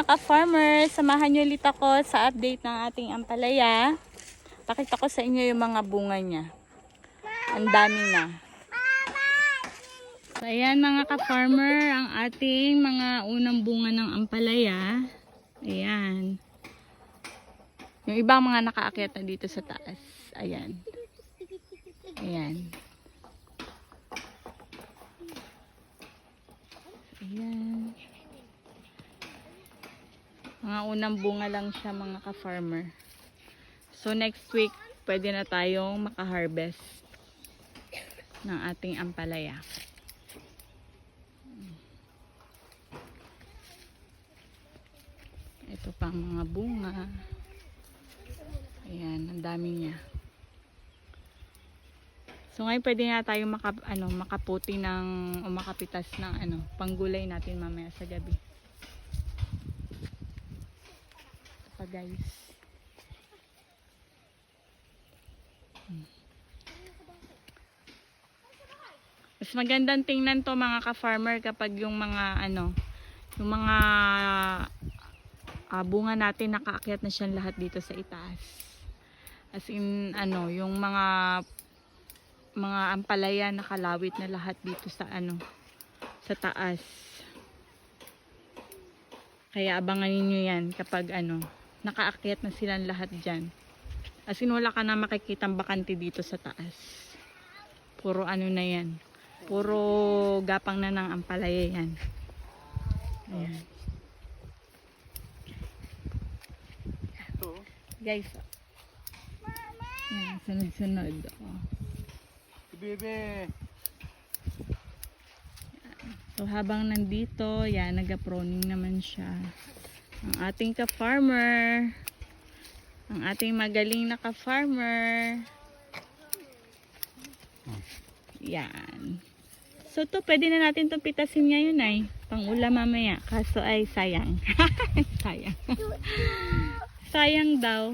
ka-farmer, samahan niyo ulit ako sa update ng ating ampalaya. Pakita ko sa inyo yung mga bunga niya. Ang dami na. So, ayan mga ka-farmer, ang ating mga unang bunga ng ampalaya. Ayan. Yung ibang mga nakaakyat na dito sa taas. Ayan. Ayan. Ayan. Mga unang bunga lang siya mga ka-farmer. So next week, pwede na tayong maka-harvest ng ating ampalaya. Ito pang mga bunga. Ayan, ang dami niya. So ngayon pwede na tayong makaputi ng o makapitas ng panggulay natin mamaya sa gabi. Ito pa guys. Mas magandang tingnan to mga ka-farmer kapag yung mga yung mga bunga natin nakaakyat na siya lahat dito sa itaas. As in yung mga ampalaya nakalawit na lahat dito sa sa taas. Kaya abangan niyo 'yan kapag nakaakyat na silang lahat diyan. As in wala ka na makikitang bakante dito sa taas. Puro na 'yan. Puro gapang na ng ampalaya 'yan. Ayan. Guys. Ayan, sunod-sunod. Bebe. So habang nandito, yan, nag-proning naman siya. Ang ating ka-farmer. Ang ating magaling na ka-farmer. Yan. So to pwede na natin itong pitasin ngayon ay pang-ulam mamaya. Kaso ay sayang. Sayang. Sayang daw.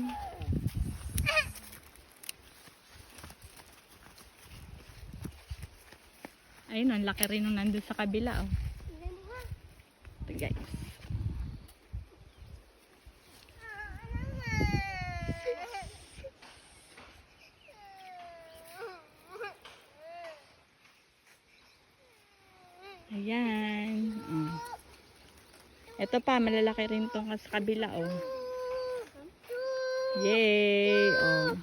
Ayun, ang laki rin nung nandun sa kabila, oh. Ito, guys. Ayan. Ito pa, malalaki rin itong sa kabila, oh. Yay! Oh.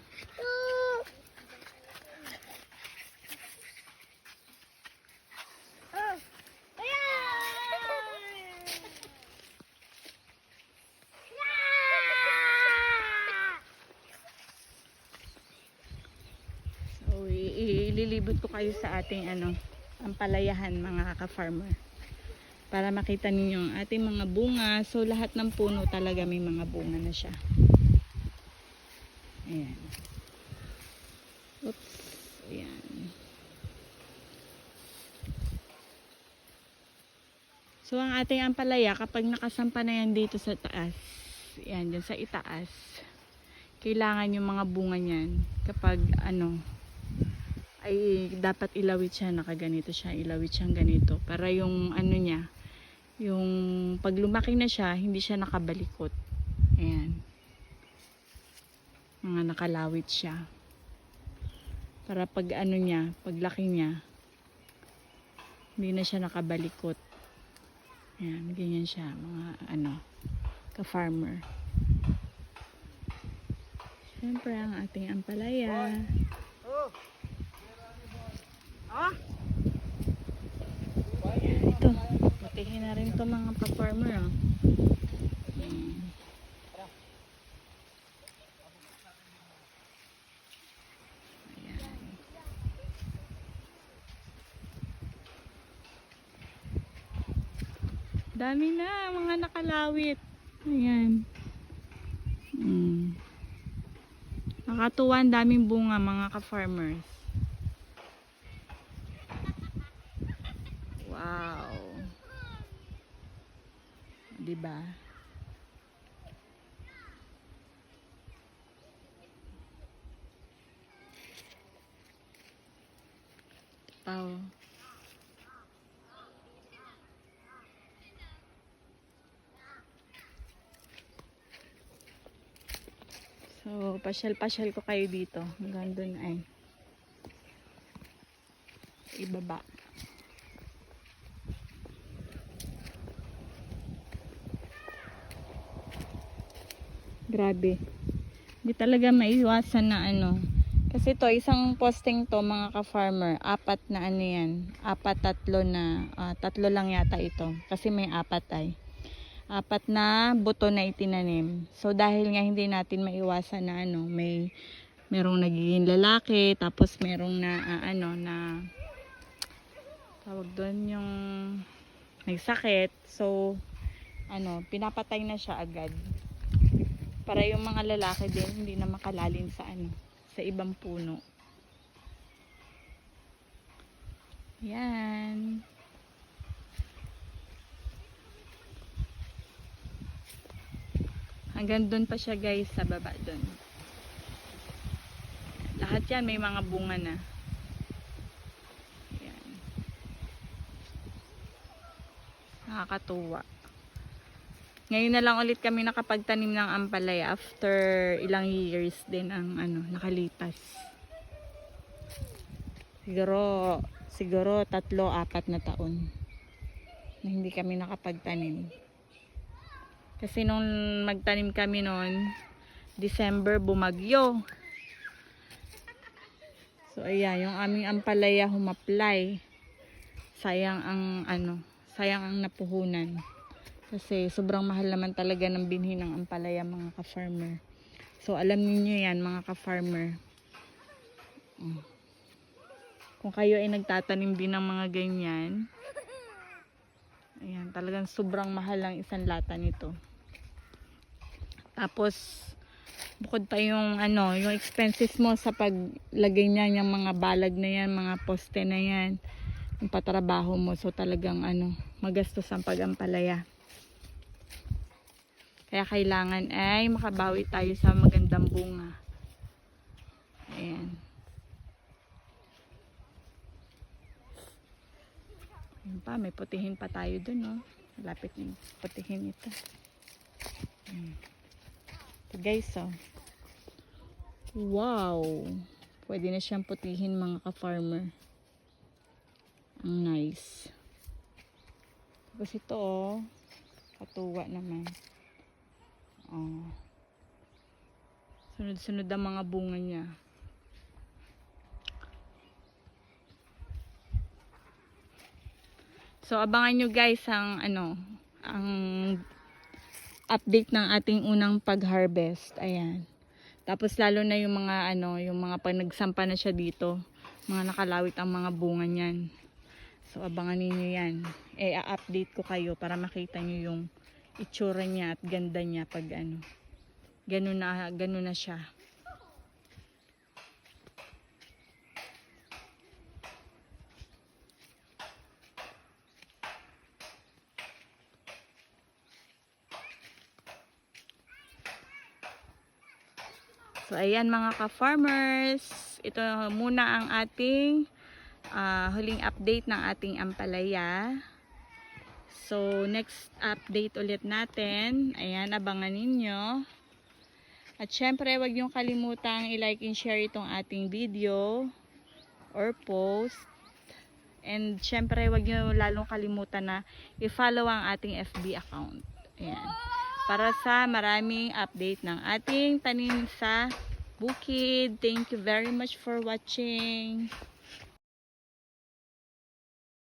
Ililibot ko kayo sa ating ampalayahan mga ka-farmer para makita ninyo ang ating mga bunga. So lahat ng puno talaga may mga bunga na siya. Ayan. Oops. Ayan. So ang ating ampalaya kapag nakasampa na yan dito sa taas, yan dyan sa itaas, kailangan yung mga bunga niyan kapag ay dapat ilawit siya, nakaganito siya, ilawit siyang ganito para yung niya, yung pag lumaki na siya, hindi siya nakabalikot. Ayan, mga nakalawit siya para pag niya, paglaki niya, hindi na siya nakabalikot. Ayan, ganyan siya mga ka-farmer. Siyempre ang ating ampalaya. Ito, putihin na rin ito mga pa-farmer. Ayan. Dami na mga nakalawit. Ayan. Nakatuwa, daming bunga mga ka-farmers. Wow. Diba? Pau. So, pasyal-pasyal ko kayo dito. Hanggang doon ay ibaba. Grabe. Hindi talaga maiwasan na ano. Kasi to isang posting to mga ka-farmer. Apat na ano yan. Tatlo na. Tatlo lang yata ito. Kasi may apat ay. Apat na buto na itinanim. So dahil nga hindi natin maiwasan na ano, merong nagiging lalaki, tapos merong na na tawag doon yung may sakit. So pinapatay na siya agad. Para yung mga lalaki din hindi na makalalin sa sa ibang puno. Yan. Hanggang doon pa siya guys, sa baba doon. Lahat yan may mga bunga na. Yan. Nakakatuwa. Ngayon na lang ulit kami nakapagtanim ng ampalaya after ilang years din ang nakalipas. Siguro 3-4 na taon na hindi kami nakapagtanim. Kasi nung magtanim kami noon, December bumagyo. So ayan, yung aming ampalaya humaplay. Sayang ang napuhunan. Kasi sobrang mahal naman talaga ng binhi ng ampalaya mga ka-farmer. So alam niyo yan mga ka-farmer. Kung kayo ay nagtatanim din ng mga ganyan, ayan, talagang sobrang mahal ang isang lata nito. Tapos bukod pa yung yung expenses mo sa paglagay niyan, yung mga balag na yan, mga poste na yan, yung patrabaho mo. So talagang magastos ang pag-ampalaya. Kaya kailangan ay makabawi tayo sa magandang bunga. Ayan. Ayan pa, may putihin pa tayo dun, no? Malapit yung putihin ito. Ayan. Ito guys, oh. Wow! Pwede na siyang putihin mga ka-farmer. Ang nice. Tapos ito, oh. Katuwa naman. Oh. Sunod-sunod ang mga bunga niya. So abangan nyo guys ang ang update ng ating unang pag-harvest. Ayan. Tapos lalo na yung mga yung mga pag nagsampa na siya dito, mga nakalawit ang mga bunga niyan. So abangan niyo 'yan. I-update ko kayo para makita niyo yung itsura niya at ganda niya pag ganun na siya. So ayan mga ka-farmers, ito muna ang ating huling update ng ating ampalaya. So next update ulit natin, ayan, abangan ninyo. At syempre wag niyong kalimutang i-like and share itong ating video or post. And syempre wag niyo lalong kalimutan na i-follow ang ating FB account. Ayan. Para sa maraming update ng ating tanim sa bukid. Thank you very much for watching.